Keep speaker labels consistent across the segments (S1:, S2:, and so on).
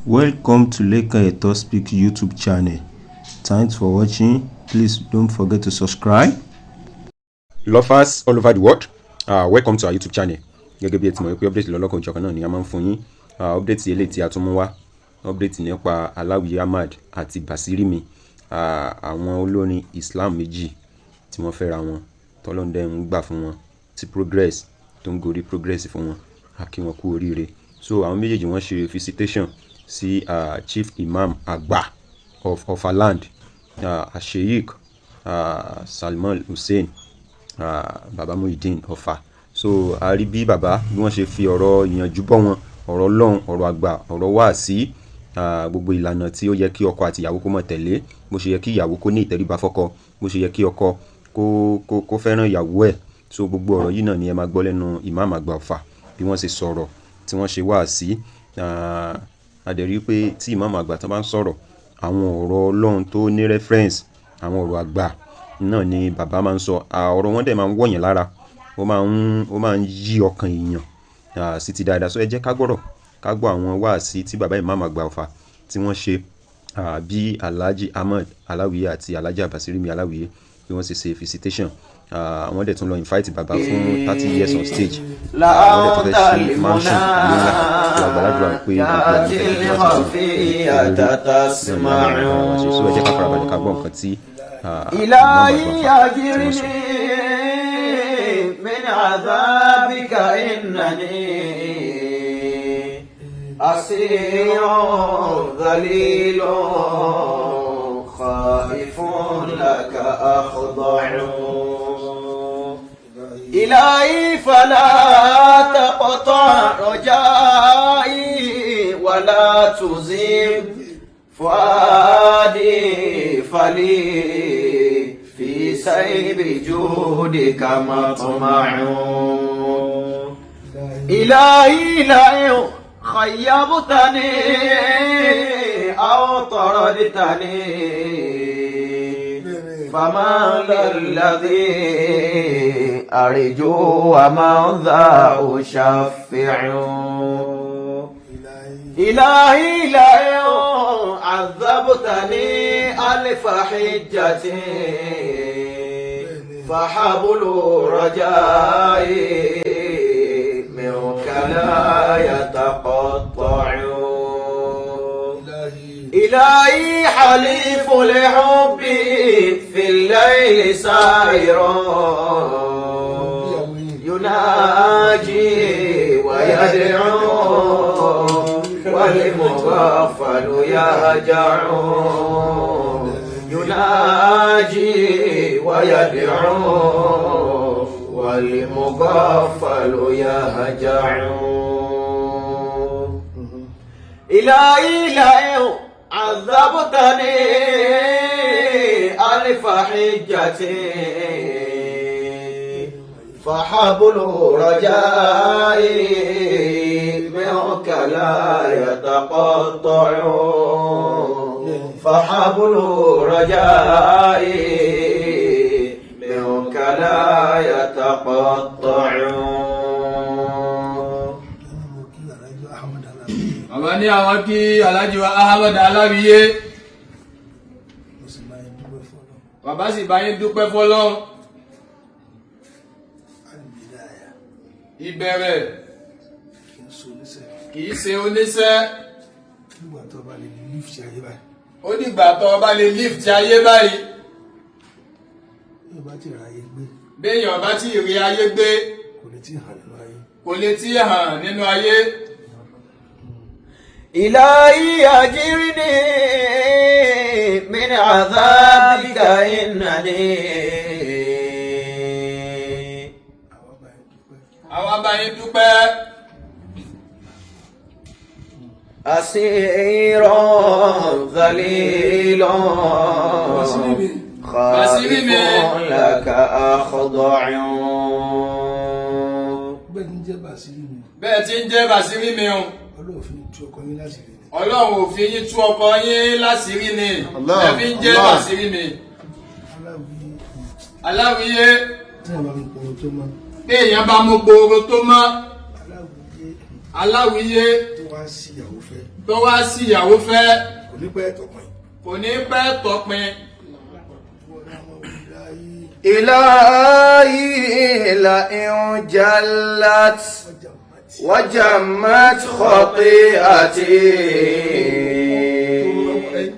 S1: Welcome to Leka Eto Speak YouTube channel. Thanks for watching. Please don't forget to subscribe.
S2: Lovers all over the world, welcome to our YouTube channel. Gẹ́gẹ́ bí ẹ ti mọ̀ pé update lọ́lọ́kan ìjọkan náà ni a máa ń fún yín. Update eléyìí tí a tún mú wá, update nípa Aláwìyé Ahmad àti Basirimi, àwọn olórin Islam méjì tí wọ́n fẹ́ra wọn, tọ́lọ́ndẹ̀ ń gbà fún wọn, tí progress tó ń gorí progress fún wọn, a kí wọn kú oríire. So àwọn méjèèjì wọ́n ṣe visitation sí Chief Imam Àgbà of Ofaland, Sheikh Salman Hussein, Baba Muhyiddin Ọ̀fà. So a rí bí bàbá bí wọ́n ṣe fi ọ̀rọ̀ ìyànjú bọ́ wọn, ọ̀rọ̀ Ọlọ́run, ọ̀rọ̀ àgbà, ọ̀rọ̀ wáàsí, gbogbo ìlànà tí ó yẹ kí ọkọ àti ìyàwó kó mọ̀ tẹ̀lé, bó ṣe yẹ kí ìyàwó kó ní ìtẹríba fọ́kọ, bó ṣe yẹ kí ọkọ kó fẹ́ràn ìyàwó ẹ̀. So gbogbo ọ̀rọ̀ yìí náà ni ẹ máa gbọ́ lẹ́nu Imam Àgbà Ọ̀fà bí wọ́n ṣe sọ̀rọ̀, tí wọ́n ṣe wáàsí. A dẹ̀ rí pé tí Imam Àgbà tán bá ń sọ̀rọ̀, àwọn ọ̀rọ̀ Ọlọ́run tó ní reference, àwọn ọ̀rọ̀ àgbà náà ni bàbá máa ń sọ. Ọ̀rọ̀ wọn dẹ̀ máa ń wọ̀nyàn lára, ó máa ń yí ọkàn èèyàn sí ti dáadáa. So ẹ jẹ́ ká gbọ́ àwọn wáàsí tí bàbá Imam Àgbà Ọ̀fà tí wọ́n ṣe, bí Alhaji Ahmad Aláwìyé àti Alhaja Basirimi Aláwìyé bí wọ́n ṣe visitation. Wọ́n dẹ̀ tún lọ invite bàbá fún 30 years on stage. Wọ́n dẹ̀ tún fẹ́ ṣe mansion nílá tó àgbàlagbà pé gbogbo àwọn tẹ̀lé tí wọ́n ti sọ. So ẹ jẹ́ ká farabalẹ̀ ká gbọ́ nǹkan tí
S3: إلهي أجرني من عذابك إنني أسير ذليل خائف لك أخضع إلهي فلا تقطع رجائي ولا تزيغ فؤادي فلي في سير جودك مطمع إلهي لئن خيبتني أو طردتني فما الذي أرجو ومن ذا أشفع إلهي لئن عذبتني ألف حجة فحبل رجائي منك لا يتقطع إلهي حليف لحبي في الليل سائر يناجي ويدعو والمغفل يهجع يناجي ويدعو والمغفل يهجع إلهي لئن عذبتني ألف حجة فحبل رجائي منك لا يتقطع فحبل رجائي منك لا يتقطع.
S4: Bàbá ní àwọn kí Alhaji wa Ahmad Aláwìyé. Bàbá sì bá yín dúpẹ́ fọ́lọ́run. Ìbẹ̀rẹ̀ kìí ṣe oníṣẹ́. Ó dìgbà tó bá lè lift ayé báyìí. Béèyàn bá ti rí ayé gbé, kò lè tí hàn nínú ayé.
S3: إلهي أجرني من عذابك إنني
S4: Àwa bá yín dúpẹ́.
S3: أسير ذليل خائف لك أخضع.
S4: Bẹ́ẹ̀ tí ń jẹ́ Basirimi o. Ọlọ́run ò fi yín tú ọkọ yín láṣìírí ni. Ẹ fi ń jẹ́ Basirimi. Aláwìyé. Bí èèyàn bá mú gbòòrò tó mọ́. Aláwìyé. tó wá sí ìyàwó fẹ́
S5: kò ní pẹ́ tọpin.
S4: kò ní pẹ́ tọpin.
S3: إلهي لئن جلت وجمت خطيئتي.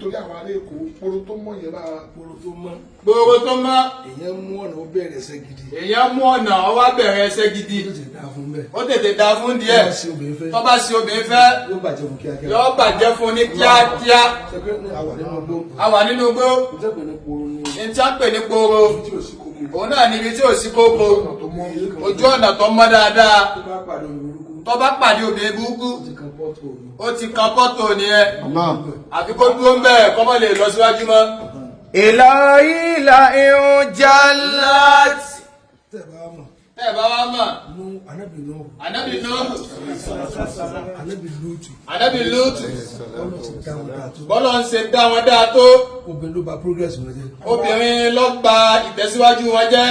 S5: Torí àwọn ará Èkó poro tó mọ̀ yẹn lára poro tó mọ̀.
S4: Gbogbo tó mọ́.
S5: Èèyàn mú ọ̀nà ó bẹ̀rẹ̀ ẹsẹ̀ gidi.
S4: Èèyàn mú ọ̀nà ó wá bẹ̀rẹ̀ ẹsẹ̀ gidi. Ó tètè dá fún díẹ̀. Tó bá sí obìnrin fẹ́.
S5: Yóò bàjẹ́ fún kíákíá.
S4: Yóò bàjẹ́ fún ní kíákíá. Àwa nínú igbó. Ní tí a pè ní poro. Òun náà níbi tí ò sí kókó. Ojú ọ̀nà tó mọ́ dáadáa. Tó bá pàdé obìnrin burúkú. Ó ti kan pọ́tò nìyẹn. Àfi kó dúró ń bẹ̀ kọ́ mọ́ lè lọ síwájú mọ́.
S3: إلهي لئن جلت.
S4: Tẹ́ bá wá mọ̀.
S5: Ànábì Nuhu.
S4: Ànábì Nuhu.
S5: Ànábì Lútù.
S4: Ànábì Lútù.
S5: Bọ́lá ti dá wọn dáa tó.
S4: Bọ́lá ń ṣe dá wọn dáa tó.
S5: Obìnrin ló bà progress wọn jẹ́.
S4: Obìnrin ló bà ìtẹ̀síwájú wọn jẹ́.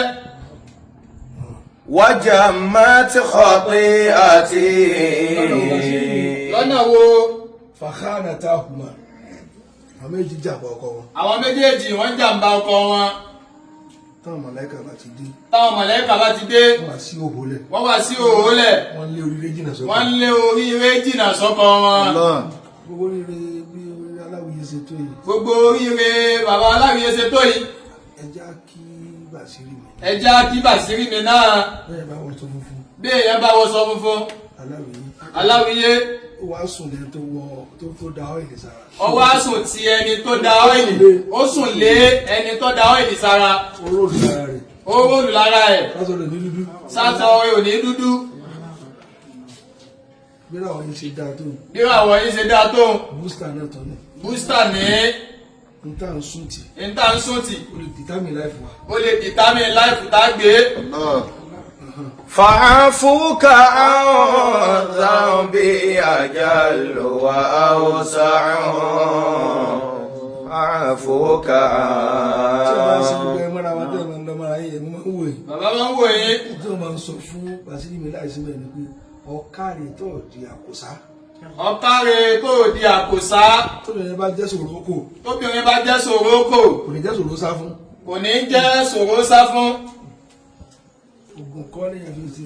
S3: وجمت خطيئتي.
S4: Lọ́nà wo?
S5: فخانتاهما. Àwọn méjì jàmbá ọkọ wọn.
S4: Àwọn méjèèjì wọ́n jàǹbá ọkọ wọn.
S5: Táwọn màláíkà bá ti dé.
S4: Táwọn mọ̀lẹ́kà bá ti dé.
S5: Wọ́n wá sí òhò lẹ̀.
S4: Wọ́n wá sí òhò lẹ̀.
S5: Wọ́n lé oríire jìnnà sọ́kọ.
S4: Wọ́n lé oríire jìnnà sọ́kọ wọn.
S5: Gbogbo oríire bí aláwìyé ṣe tó yìí.
S4: Gbogbo oríire bàbá aláwìyé ṣe tó yìí.
S5: Ẹja kí Bàṣírí mi.
S4: Ẹja kí Bàṣírí mi náà.
S5: Bẹ́ẹ̀ bá wọ́n tó funfun.
S4: Bí èèyàn bá wọ sọ funfun.
S5: Aláwìyé.
S4: Aláwìyé.
S5: Ó wá sùn lẹ́yìn tó wọ tó da ọ́ìlì sára.
S4: Ọwọ́ á sùn ti ẹni tó da ọ́ìlì. Ó sùn lé ẹni tó da ọ́ìlì sára.
S5: Ó ròlù lára rẹ̀.
S4: Ó rólù lára ẹ̀.
S5: Sásọ rẹ̀ ní dúdú.
S4: Sásọ ò ní dúdú.
S5: Bí àwọn yìí ṣe dáa tó.
S4: Bí àwọn yìí ṣe dáa tó.
S5: Bústà náà tán ni.
S4: Bústà ní.
S5: Nta ń sùn tì.
S4: Nta ń sùn tì.
S5: Ó lè dìtámì láìfù wa.
S4: Ó lè dìtámì láìfù tá gbé.
S3: فعفوك عن ذنبي أجل وأوسع. عفوك
S5: Tí a bá ń ṣe
S3: عن.
S5: gbogbo ẹ mọ́ra wa tẹ́ ẹ máa ń lọ mọ́ra yín ẹ̀mí máa ń wò yìí.
S4: Bàbá máa ń wò yín.
S5: Tí wọ́n máa ń sọ fún Bàṣírí mi láìsí mẹ́rin ni pé ọ̀kárì tó di àkósá.
S4: Ọ̀kárẹ̀ tó di àkòsá.
S5: Tóbìnrin bá jẹ́ sòrò kò.
S4: Tóbìnrin bá jẹ́ sòrókò.
S5: Kò ní jẹ́ sòrò sá fún.
S4: Kò ní jẹ́ sòró sá fún.
S5: Ogun kọ́ ní ẹ̀fí ṣe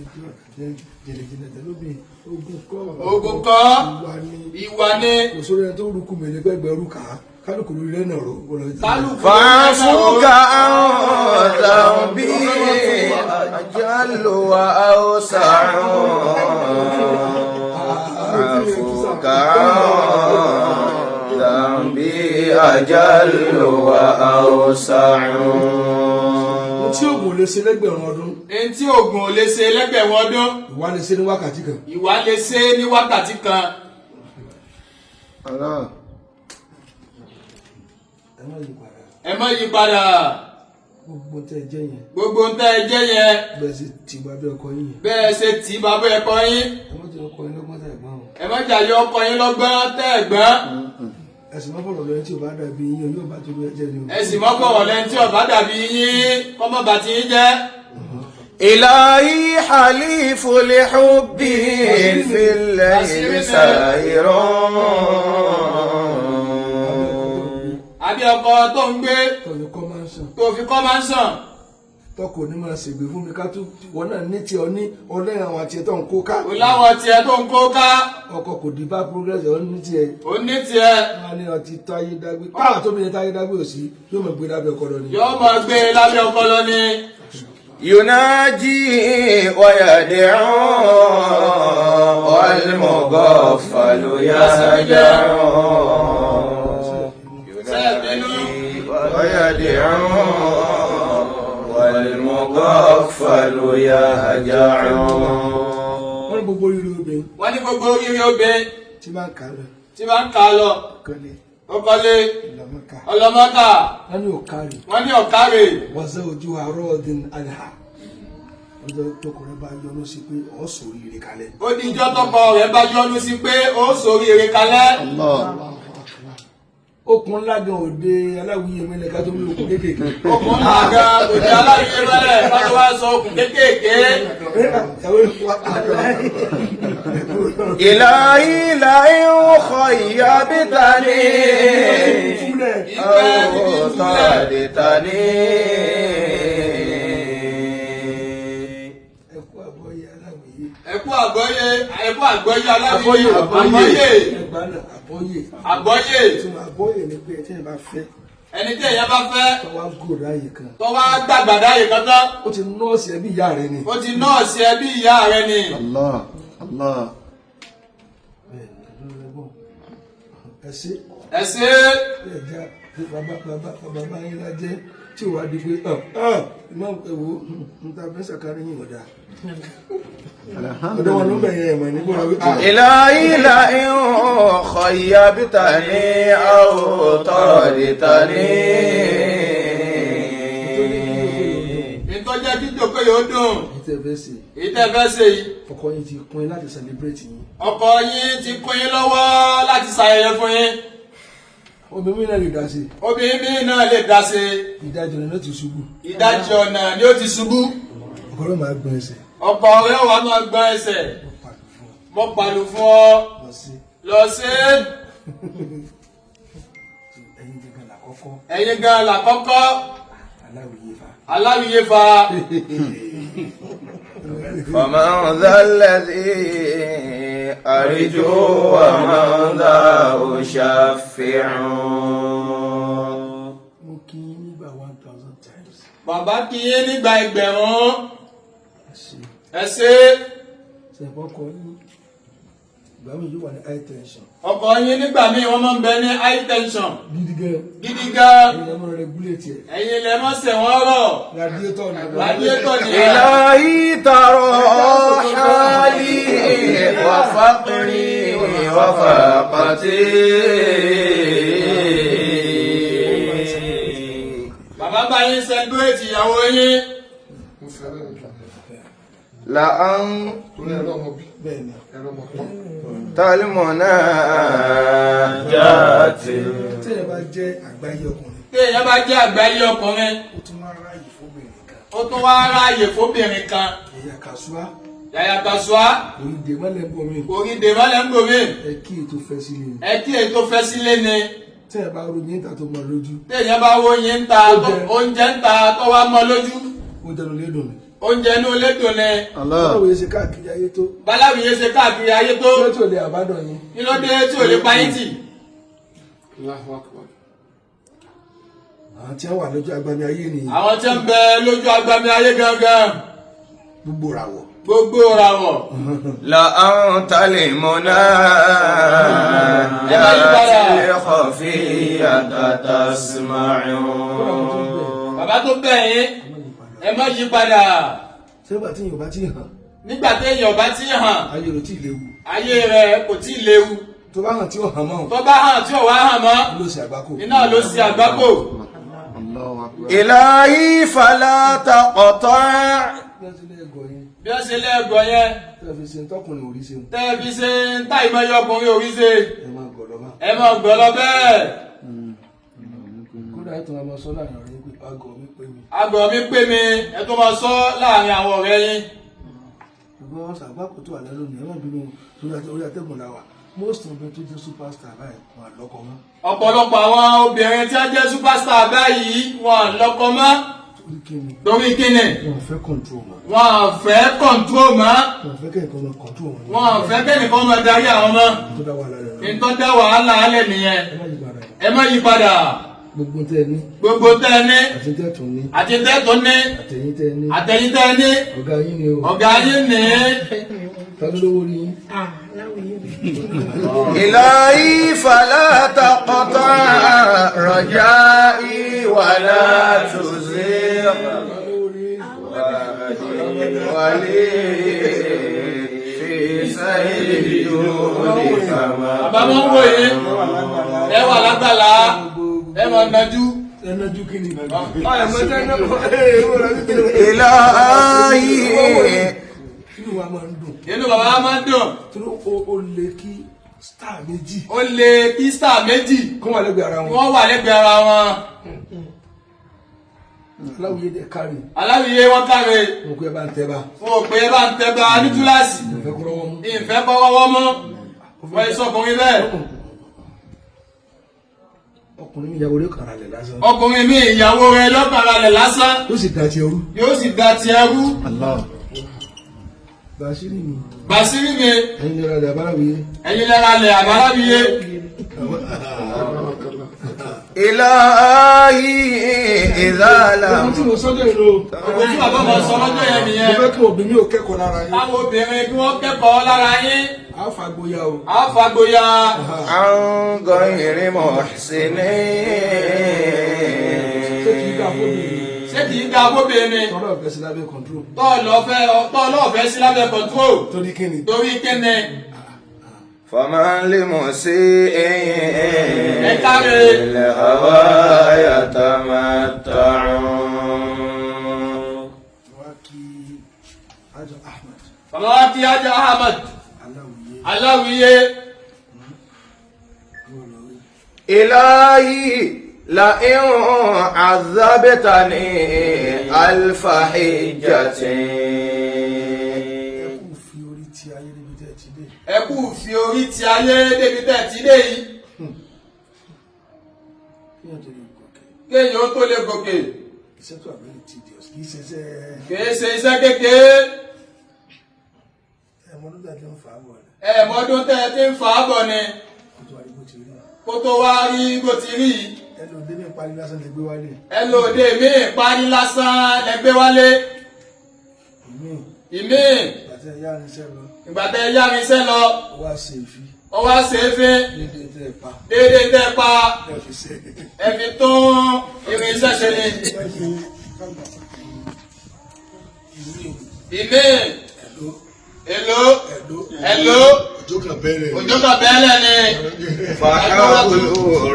S5: jẹ̀lẹ̀jẹ̀lẹ̀ tẹ̀lóbìn. Ogun kọ́.
S4: Ogun kọ́.
S5: Ìwà ni.
S4: Ìwà ni.
S5: Kò sórí ẹni tó rúkú mi ní pẹ́gbẹ́rú kà á. Kálukú lórí rẹ̀ náà rò.
S4: Kálukú.
S3: فعفوك عن ذنبي أجل وأوسع. عفوك عن ذنبي أجل وأوسع.
S5: Tí oògùn lè ṣe lẹ́gbẹ̀rún ọdún.
S4: Ẹni tí oògùn ò lè ṣe lẹ́gbẹ̀rún ọdún.
S5: Ìwà lè ṣe ní wákàtí kan.
S4: Ìwà lè ṣe ní wákàtí kan.
S5: Ẹ má yí padà.
S4: Ẹ má yí padà.
S5: Gbogbo tẹ́ ẹ jẹ́ yẹn.
S4: Gbogbo ń tẹ́ ẹ jẹ́ yẹn.
S5: Bẹ́ẹ̀ sì tì bá bí ọkọ yín yẹn.
S4: Bẹ́ẹ̀ ṣe tì í bàbá ẹ̀kọ́ yín.
S5: Ẹ má jẹ́ ọkọ yín lọ́gbọ́n tẹ̀ gbọ́n o.
S4: Ẹ má jàyọ ọkọ yín lọ́gbọ́n tẹ́ ẹ̀gbọ́n.
S5: Ẹ̀sìn má fọ̀rọ̀ lẹ́yìn tí ò bá dàbí yín yóò bá torí ẹ̀jẹ̀ ni o.
S4: Ẹ sì mọ́ fọ̀rọ̀ lẹ́ni tí ọ̀bá dàbí yín kọ́mọ́ bá ti yín jẹ́.
S3: إلهي حليف لحبه في الليل سائر.
S4: Àbí ọkọ tó ń gbé
S5: Tọ̀yọ̀ kọ́ máa ń sàn.
S4: tó fi kọ́ máa ń sàn.
S5: Tọkọ ní máa ṣègbè fún mi ká tó wọ́n náà ní tiẹ̀ ọ ní ọlẹ́yìn àwọn àti ẹ̀tọ́ ń kó ká.
S4: Kò láwọn tiẹ̀ tó ń kó ká.
S5: Ọkọ kò dì bá progress ọ ní tiẹ̀.
S4: Ó ní tiẹ̀.
S5: Wọ́n á ní ọtí táyé dágbé. Páà tóbi ní táyé dágbé òsì yóò mọ̀ gbé lábẹ́ ọkọ lọ ni.
S4: Yóò máa gbé lábẹ́ ọkọ lọ ni.
S3: يناجي ويدعو والمغفل يهجع. ويدعو والمغفل يهجع.
S5: Wọ́n ní gbogbo oríire obìnrin
S4: Wọ́n ní gbogbo oríire obìnrin
S5: tí máa ń kà lọ.
S4: tí bá ń kà á lọ.
S5: Kọ́lé
S4: Ọkọlé
S5: ìlàmọ́ká.
S4: ọlọ́mọ́kà.
S5: Wọ́n ní òkárì.
S4: Wọ́n ní ọ̀kárẹ̀.
S5: Wọ́n sẹ́ ojú àárọ̀ ọdún àlẹ́. Ọjọ́ tọkùnrin bá yọnu sí pé ọ̀ sórí ire kalẹ̀.
S4: Ó di ijọ́ tọkọ rẹ̀ bá yọnu sí pé ó sórí ire kalẹ̀.
S5: okùn ńlá gan òde aláwìyé mẹ́lẹ̀ ká tó ní okùn kéékèèké.
S4: okùn ńlá gan òde aláwìyé mẹ́lẹ̀ ká tó wá sọ okùn kéékèèké.
S3: إلهي لئن خيبتني أو طردتني
S4: ẹkú àgbọ́yé aláwìyé àgbọ́yé
S5: ni pé tí ẹ bá fẹ́
S4: ẹni tí èèyàn bá fẹ́
S5: tó wá gòrò ààyè kan
S4: tó wá gbàgbàdá yìí kan tán
S5: ó ti nọ́ọ̀sì ẹbí ìyá rẹ ni.
S4: ó ti nọ́ọ̀sì ẹbí ìyá rẹ ni.
S1: Allah Allah.
S5: ẹ ṣe ẹja bàbá yín lájẹ tí ò wá di pé ìmọ̀ ẹ̀wò níta fẹ́ sàkárí yín ọ̀dà ọ̀dọ̀ wọn ló bẹ̀yẹ ẹ̀mọ̀ nígbà wípé.
S3: إلهي لئن خيبتني أو طردتني
S4: ìtọ́jẹ́ dídòkó yóò dùn. ìtẹ́fẹ́ ṣe yìí.
S5: ọkọ yín ti kún yín láti celebrate yín.
S4: ọkọ yín ti kún yín lọ́wọ́ láti ṣàyẹyẹ fún yín.
S5: obìnrin náà lè dá sí.
S4: obìnrin náà lè dá sí.
S5: ìdajì ọ̀nà ló ti ṣubú.
S4: ìdajì ọ̀nà ni ó ti ṣubú.
S5: ọkọ rẹ̀ máa gbọ́n ẹsẹ̀.
S4: ọkọ rẹ̀ wà máa gbọ́n ẹsẹ̀. mo pàlù fún ọ. lọ sí. ẹ̀yin gan làkọ́kọ́. aláwìyé fa.
S3: فمن ذا الذي أرجو ومن ذا أشفع.
S4: bàbá kí yín nígbà ẹgbẹ̀rún. ẹ ṣe.
S5: ìgbà mi yóò wà ní high tension.
S4: ọkọ yín nígbà míì wọ́n máa ń bẹ ní high tension.
S5: gidi gan.
S4: ẹ̀yin
S5: lè mọ regulate ẹ̀.
S4: ẹ̀yin lè mọ sẹ̀wọ̀n rọ̀.
S5: radiator ni.
S3: إلهي ترى حالي وفقري وفاقتي.
S4: bàbá bá yín celebrate ìyàwó yín.
S3: لأن تلمناجات.
S5: téèyàn bá jẹ́ àgbáyé ọkùnrin.
S4: téèyàn bá jẹ́ àgbáyé ọkùnrin. ó tún wá ráàyè fóbìnrin kan. yàyà kàṣùá.
S5: oríde mọ́lẹ̀ ń bọ̀ mí.
S4: oríde mọ́lẹ̀ ń bọ̀ mí.
S5: ẹ kí ètò fẹ́ sílé ni.
S4: ẹ kí ètò fẹ́ sílé ni.
S5: téèyàn bá ro yín ta tó mọ lójú.
S4: téèyàn bá wo yín ta oúnjẹ ń ta tó wá mọ lójú.
S5: oúnjẹ ló lé dùn ni.
S4: oúnjẹ inú ilé dùn ni.
S5: báwo yẹ ṣe káàkiri ayé tó.
S4: báláwo yẹ ṣe káàkiri ayé tó.
S5: kí ló tí ò lè àbádọ́ yín.
S4: kí ló dé tí ò lè pa yín tì.
S5: àwọn tí wọ́n wà lójú agbami ayé nìyí.
S4: àwọn tí ń bẹ lójú agbami ayé gangan.
S5: gbogbo ràwọ̀.
S4: gbogbo ràwọ̀.
S3: لأن تلمناجات خفية تسمع.
S4: bàbá tó bẹ̀ yín ẹ má yí padà.
S5: nígbà tí èèyàn bá ti hàn.
S4: nígbà tí èèyàn bá ti hàn.
S5: ayé rẹ̀ tí ì léwu.
S4: ayé rẹ̀ kò tí ì léwu.
S5: tó bá hàn tí ò hàn mọ́.
S4: tó bá hàn tí ò wá hàn mọ́.
S5: ló ṣe àgbákò.
S4: iná ló ṣe àgbákò.
S3: إلهي فلا تقطع.
S4: bí wọ́n ṣe lẹ́ẹ̀gọ́ yẹn.
S5: tẹ́ fi ṣe ń tọkùnrin òrí ṣe.
S4: tẹ́ fi ṣe ń tá ìmọ̀ye ọkùnrin òrí ṣe.
S5: ẹ máa gbọ́ lọ́mọ.
S4: ẹ máa gbọ́ lọ bẹ́ẹ̀.
S5: kódà ètò ọmọ sọ láàrin ọ̀rẹ́ pé àgọ́ mi pé mi.
S4: àgọ́ mi pé mi ẹ tó máa sọ láàrin àwọn ọ̀rẹ́ yín.
S5: ṣùgbọ́n ṣàgbákò tó wà lẹ́nu ni ẹ má bínú orí atẹ́gùn la wà. most of them tó jẹ́ superstar báyìí wọn àlọ́kọ mọ́.
S4: ọ̀pọ̀lọpọ̀ àwọn obìnrin tí wọ́n jẹ́ superstar báyìí wọn lọ́kọ mọ́. torí kíni.
S5: wọn fẹ́ control mọ́.
S4: wọn fẹ́ control mọ́.
S5: wọn fẹ́ kẹ́nìkan máa control wọn.
S4: wọn fẹ́ kẹ́nìkan máa darí àwọn mọ́.
S5: tó dá wàhálà rẹ̀.
S4: nítorí dá wàhálà alẹ́ nìyẹn. ẹ má yí padà.
S5: gbogbo tẹ́ ẹ ní.
S4: gbogbo tẹ́ ẹ ní.
S5: àti tẹ́ tún ní.
S4: àti tẹ́ tún ní.
S5: àtẹ̀yìn tẹ́ ẹ ní.
S4: àtẹ̀yìn tẹ́ ẹ ní.
S5: ọ̀gá yín ni o.
S4: ọ̀gá yín ní.
S5: tọ́jú lówó ni.
S3: إلهي فلا تقطع رجائي ولا تزيغ ولي في سير جودك ما.
S4: bàbá wọn wò yín ẹ wà lágbàlá ẹ máa nájú.
S5: ẹnájú kí ni.
S3: إلهي
S5: inú wa máa ń dùn.
S4: inú bàbá máa ń dùn.
S5: tí ó lè kí star méjì
S4: ó lè kí star méjì
S5: kó wà lẹ́gbẹ̀ẹ́ ara wọn.
S4: wọ́n wà lẹ́gbẹ̀ẹ́ ara wọn.
S5: aláwìyé dẹ̀ kárí.
S4: aláwìyé wọn káre.
S5: mo kọ́ ẹ bá ń tẹ́ bá.
S4: wọn ò pé ẹ bá ń tẹ́ bá ní túláàsì.
S5: ìfẹ́ kọ́ lọ́wọ́ mú.
S4: ìfẹ́ kọ́wọ́ mọ́. wọ́n yẹ sọkùnrin bẹ́ẹ̀.
S5: ọkùnrin mi ìyàwó rẹ̀ kàrà lẹ̀ lásán.
S4: ọkùnrin mi ìyàwó rẹ̀ lọ́kàrà lẹ̀ lásán.
S5: yóò sì da ti ẹrú.
S4: yóò sì da ti ẹrú.
S5: Bàṣírí mi.
S4: Bàṣírí mi.
S5: ẹ̀yin lẹ́ra lẹ̀ àbáráwìyé.
S4: ẹ̀yin lẹ́ra lẹ̀ àbáráwìyé.
S3: Ilahi ìzàlà.
S5: ọmọ tí mo sọ́jọ́ ìlú.
S4: òwe tí bàbá máa sọ lọ́jọ́ yẹn nìyẹn.
S5: mo fẹ́ kí obìnrin ò kẹ́kọ̀ọ́ lára yín.
S4: káwọn obìnrin kí wọ́n kẹ́kọ̀ọ́ lára yín.
S5: a fàgbóyà o.
S4: a fàgbóyà.
S3: Àǹgọ̀ ìrìnmọ̀ sí ní.
S5: ṣé kì í dá fóbìnrin.
S4: ṣé kì í da fóbìnrin.
S5: tọ́lọ́ ọ̀fẹ́ sí lábẹ́ kọ̀ǹtró.
S4: tọ́ọ̀lọ́fẹ́ sí lábẹ́ kọ̀ntró.
S5: torí kíni.
S4: torí kíni.
S3: فمن لمسيء
S4: káre.
S3: الهوى يتمتع.
S5: wá kí Àjọ Ahmed
S4: bàbá wa kí Àjọ Ahmed
S5: aláwìyé.
S4: aláwìyé.
S3: إلهي لئن عذبتني ألف حجة.
S5: ẹ kú fi orí ti ayé níbi tẹ́ ẹ ti dé.
S4: ẹ kú fi orí ti ayé débi tẹ́ ẹ ti dé yìí. kéèyàn ó tó lè gòkè.
S5: iṣẹ́ tó àbẹ̀rẹ̀ tedious kì í ṣe iṣẹ́.
S4: kìí ṣe iṣẹ́ kékeré.
S5: ẹ̀mọ́dún tẹ̀ ti ń fà á bọ̀ ni.
S4: ẹ̀ẹ̀mọ́dún tẹ́ ẹ ti ń fà á bọ̀ ni.
S5: kó tó wá rí bó
S4: kó tó wá rí bó
S5: ti rí.
S4: ti rí yìí.
S5: ẹlòdé ní ìparí lásán lè gbé wálé.
S4: ẹlòdè míì parí lásán lẹgbẹ́ wálé. ìmí
S5: àti ẹ̀yà irinṣẹ́ lọ.
S4: ìgbà tẹ́ ẹ yá mi sẹ́ lọ.
S5: wá ṣe ìfi.
S4: ọwọ́ ṣèéfín
S5: dédé tẹ́ ẹ pa.
S4: déédéé tẹ́ ẹ pa.
S5: ẹ fi ṣe.
S4: ẹ fi tún irinṣẹ́ ṣe ni. ìmí èlò èlò
S5: òjò kan bẹ̀rẹ̀.
S4: òjò kan bẹ́ẹ̀lẹ̀ ni.
S3: فحبل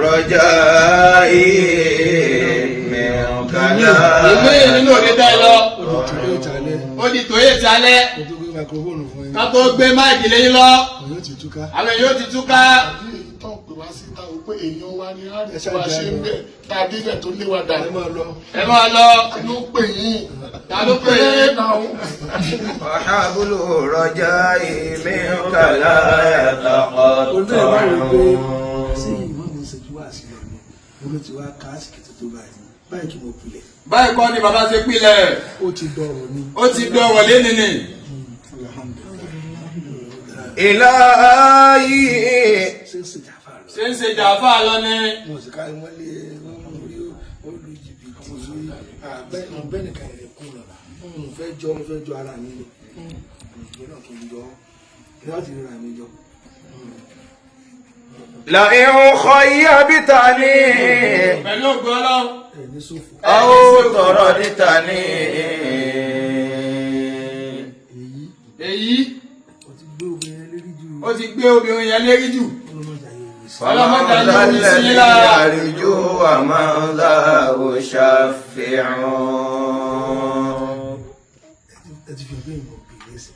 S3: رجائي من
S4: ìmí nínú òde tẹ́ ẹ lọ.
S5: òjò ìtàlẹ̀.
S4: ó di tòye ti alẹ́.
S5: kó tó gbé microphone fún yín.
S4: ká tó gbé máìkì lẹ́yìn lọ.
S5: òyò ti túká.
S4: àwọn yóò ti túká.
S6: tó ń pè wá síta o pé èèyàn wa ni àárẹ̀ tí wàá ṣe ń bẹ̀ tá a débẹ̀ tó lé wa dà.
S5: ẹ máa lọ.
S4: ẹ máa lọ.
S6: ta ló pè yín.
S4: ta ló pè é.
S3: فحبل رجائي منك لا
S5: olú ẹ̀ máa rí i pé
S3: يتقطع.
S5: sí ìwọ́n mi ṣèjú wá sílẹ̀ ni olú ti wá ká àsìkò tó báyìí báyìí kí mo pilẹ̀.
S4: báyìí kọ́ ni bàbá ṣe pilẹ̀.
S5: ó ti dọ̀rọ̀ ni.
S4: ó ti dán wọlé nìní.
S3: إلهي
S5: ṣé ń ṣèjàfà lọ.
S4: ṣé ń ṣe jàfà lọ ni.
S5: mo sì ká wọn lé wọn mú orí olú jìbìtì bẹ́ẹ̀ nìkan yẹn kú lọ. mo fẹ́ jọ ara mi ni. ìgbẹ́ náà kì í jọ láti ríra mi jọ.
S3: لئن خيبتني
S4: pẹ̀lú ògùn ọlọ́run.
S5: ẹ̀ ní sófò.
S3: أو طردتني
S4: èyí
S5: ó ti gbé obìnrin yẹn lérí jù.
S4: ó ti gbé obìnrin yẹn lérí jù.
S5: ọlọ́mọdé ayé
S3: فمن
S5: wò sí.
S3: ذا الذي يرجو ومن ذا أشفع.
S5: ẹ ti fi ọgbẹ́ ìmọ̀ bí lẹ́sìn.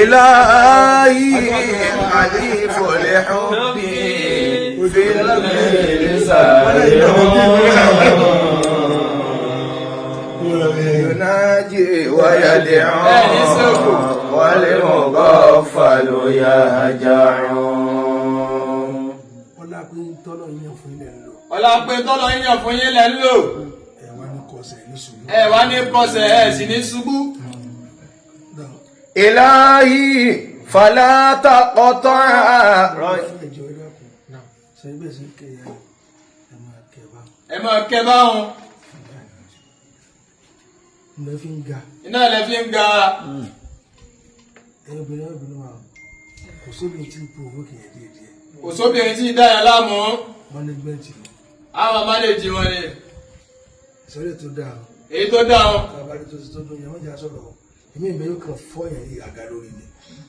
S3: إلهي حليف لحبي في الليل سائر يناجي ويدعو والمغفل يهجع.
S5: ọlá pé tọ́lọ̀ yíyan fún ilẹ̀ ń lò.
S4: ọlá pé tọ́lọ yíyan fún yín lẹ́ ń lò.
S5: ẹ wá ní kọsẹ̀ ní ṣùgbọ́n.
S4: ẹ wá ní kọsẹ̀ ẹ sì ní ṣubú.
S3: إلهي فلا تقطع.
S5: ẹjọ́ ìdákun sẹ́yìn bẹ́ẹ̀ sí kẹyà ẹ máa kẹ bá.
S4: ẹ máa kẹ báwọn.
S5: iná fi ń ga.
S4: iná ilẹ̀ fi ń ga.
S5: ẹ̀yin obìnrin wa kò sóbi tí ipò owó kìí díẹ̀ díẹ̀.
S4: kò sóbìnrin tí dára láàmú.
S5: management ni
S4: àwọn mánéjì wọn ni.
S5: ìsọ̀rọ̀ tó dáa o.
S4: èyí tó dáhùn.
S5: kábàárì tó ti tó dún yẹn wọ́n jà sọ̀rọ̀ o. èmi ìbẹ̀ yóò kàn fọ́ yẹn ní àga lórí ni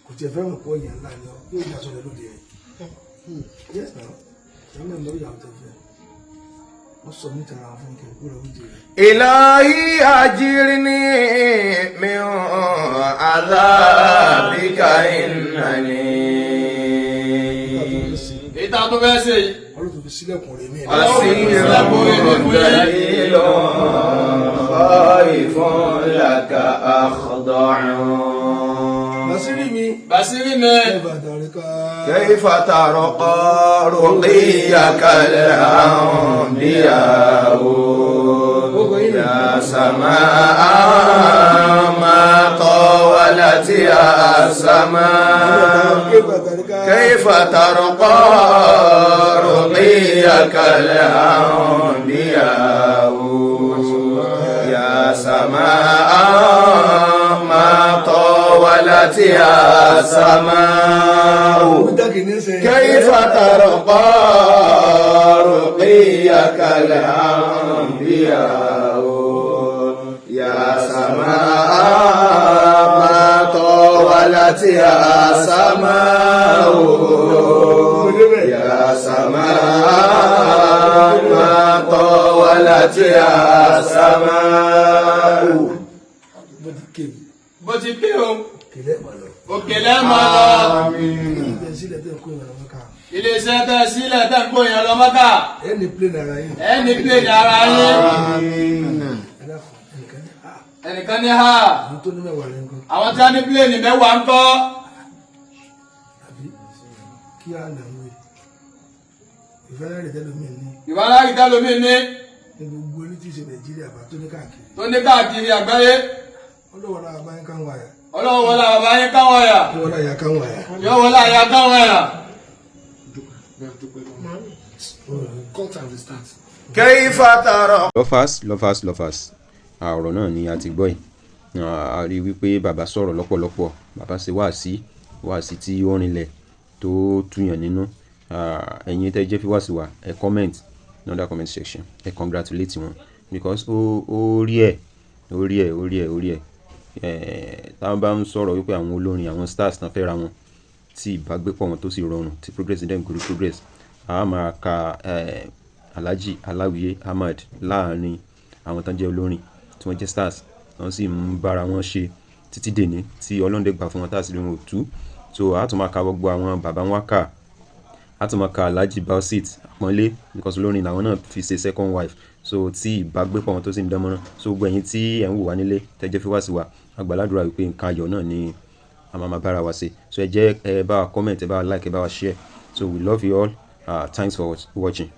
S5: kò tiẹ̀ fẹ́ràn pọ̀ yẹn ńlá ni ọ yóò jà sọ̀rọ̀ lóde yẹn. yes na ẹ̀yin náà lọ́ọ́ yàwó tẹ fẹ́ wọ́n sọ mí tara fún kí n kúrò oúnjẹ rẹ̀.
S3: إلهي أجرني من عذابك إنني
S4: ìta tó fẹ́ ṣe yìí.
S5: ọlọ́run tó fi sílẹ̀kùn rẹ̀ mí.
S3: أسير ذليل خائف لك أخضع
S5: Basiri mi.
S4: Basiri mi.
S3: كيف ترقى رقيك الأنبياء يا سماء ما طولت يا سماء كيف ترقى رقيك الأنبياء يا سماء ما طولت يا سماء كيف ترقى رقيك الأنبياء يا سماء ما طولت يا سماء يا سماء ما طولت يا سماء
S4: bó ti pé o òkèlè máa lọ iléeṣẹ́ tẹ́ sílẹ̀ tẹ́ ń kó yẹn lọ Mọ́kà
S5: ẹni plane ara yín.
S4: ẹni plane ara yín ẹnìkan ní ha
S5: àwọn tó ní mẹ́wàá rẹ̀ ń kọ́.
S4: àwọn tí a ní plane mẹ́wàá ń kọ́
S5: àbí kí á nà ń wé ìfẹ́lẹ́ rẹ̀ tẹ́lómi ní
S4: ìwárá ìdálómi ní
S5: gbogbo ẹni tí í ṣe Nàìjíríà bá tó ní káàkiri.
S4: tó ní káàkiri àgbáyé
S5: ọlọ́wọ́ náà bá yín káwọn àyà.
S4: ọlọ́wọ́ wọlé àbá yín káwọn ẹ̀yà
S5: ọlọ́wọ́ náà yà káwọn àyà.
S4: yóò wọlé àyà káwọn ẹ̀yà.
S6: Cut and restart.
S3: كيف ترقى
S2: lovers ọ̀rọ̀ náà ni a ti gbọ́ yìí a rí wípé bàbá sọ̀rọ̀ lọ́pọ̀lọpọ̀ bàbá ṣe wáàsí tí ó rinlẹ̀ tó túyàn nínú ẹ̀yin tẹ́ jẹ́ fi wáàsí wa ẹ comment ní under comment section ẹ congratulate wọn because ó rí ẹ̀ táwọn bá ń sọ̀rọ̀ wípé àwọn olórin àwọn stars tán fẹ́ra wọn tí ìbágbépọ̀ wọn tó sì rọrùn tí progress in them go progress a máa ka Alhaji Aláwìyé Ahmad láàrin àwọn tán jẹ́ olórin tí wọ́n jẹ́ stars wọ́n sì ń bára wọn ṣe títí dèní tí ọlọ́ndẹ̀ gbà fún wọn tá a sì rí wọn ò tú so a tún máa ka gbogbo àwọn bàbá wọn kà a tún máa ka Alhaji Bausit Àpọ́nlé because olórin làwọn náà fi ṣe second wife so tí ìbágbépọ̀ wọn tó sì ń dán mọ́rán so gbogbo ẹ̀yin tí ẹ̀ ń wò wá nílé tẹ́jẹ́ fi wá sí wa agbàládùra wípé nǹkan ayọ̀ náà ni a máa bára wa ṣe so ẹ jẹ́ ẹ bá wa comment ẹ bá wa like ẹ bá wa share so we love you all thanks for watching.